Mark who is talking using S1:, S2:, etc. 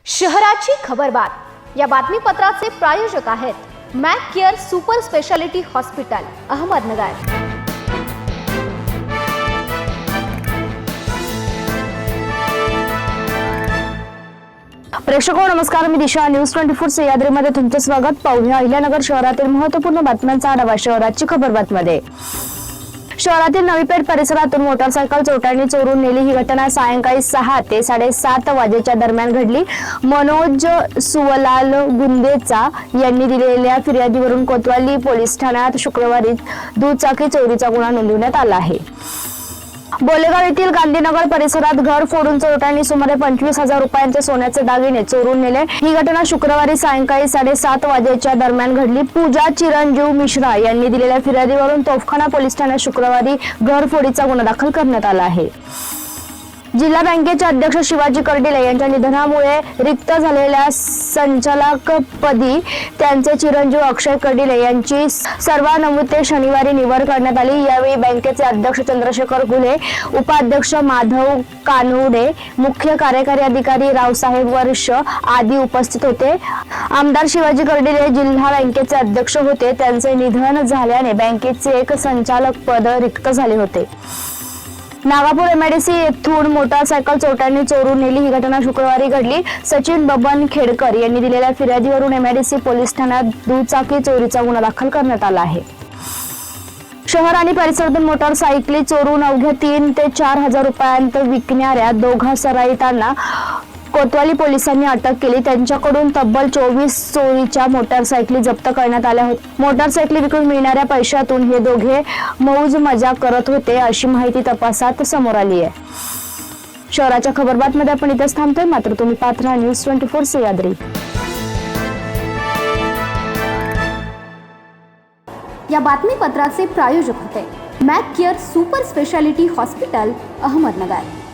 S1: शहराची खबरबात या बातमीपत्राचे प्रायोजक आहेत Mac Care super speciality hospital Ahmednagar.
S2: प्रेक्षको नमस्कार, मी दिशा न्यूज 24 सह्याद्रीमध्ये तुमचे स्वागत। पाहूया अहिल्यानगर शहरातील महत्त्वपूर्ण बातम्यांचा आढावा शहराची खबरबातमध्ये। शहरातील नवीपेठ परिसरातून मोटारसायकल चोरट्यांनी चोरून नेली। ही घटना सायंकाळी 6 ते 7:30 वाजेच्या दरम्यान घडली। मनोज सुवलाल गुंदेचा यांनी दिलेल्या फिर्यादीवरून कोतवाली पोलीस ठाण्यात शुक्रवारी दुचाकी चोरीचा गुन्हा नोंदवण्यात आला आहे। बोलेगाव येथील गांधीनगर परिसरात घर फोडून चोरट्यांनी सुमारे 25,000 रुपयांचे सोन्याचे दागिने चोरून नेले। ही घटना शुक्रवारी सायंकाळी 7:30 वाजेच्या दरम्यान घडली। पूजा चिरंजीव मिश्रा यांनी दिलेल्या फिर्यादीवरून तोफखाना पोलीस ठाण्यात शुक्रवारी घरफोडीचा गुन्हा दाखल करण्यात आला आहे। जिल्हा बँकेचे अध्यक्ष शिवाजी कर्डिले यांच्या निधनामुळे रिक्त झालेल्या संचालकपदी त्यांचे चिरंजीव अक्षय कर्डिले यांची सर्वानुमते शनिवारी निवड करण्यात आली। यावेळी बँकेचे अध्यक्ष चंद्रशेखर घुले, उपाध्यक्ष माधव कानोडे, मुख्य कार्यकारी अधिकारी रावसाहेब वर्ष आदी उपस्थित होते। आमदार शिवाजी कर्डिले जिल्हा बँकेचे अध्यक्ष होते। त्यांचे निधन झाल्याने बँकेचे एक संचालक पद रिक्त झाले होते। नागापूर एमआयडीसी येथून मोटारसायकल चोरट्यांनी चोरून नेली। ही घटना शुक्रवारी घडली। सचिन बबन खेडकर यांनी दिलेल्या फिर्यादीवरून एमआयडीसी पोलीस ठाण्यात दुचाकी चोरीचा गुन्हा दाखल करण्यात आला आहे। शहर आणि परिसरातून मोटारसायकली चोरून अवघ्या 3 ते 4,000 रुपयांत विकणाऱ्या दोघा सराईतांना कोतवाली पोलिसांनी अटक केली। त्यांच्याकडून तब्बल 24 चोरीच्या मोटारसायकली जप्त करण्यात आल्या होत्या। मोटारसायकली विकून मिळणाऱ्या पैशातून हे दोघे मौज मजा करत होते, अशी माहिती तपासात समोर आली आहे। शहराच्या खबरबातमध्ये आपण इथेच थांबतोय, मात्र तुम्ही पाहत राहा न्यूज 24 सह्याद्री।
S1: या बातमीपत्राचे प्रायोजक होते Mac Care super speciality hospital Ahmednagar.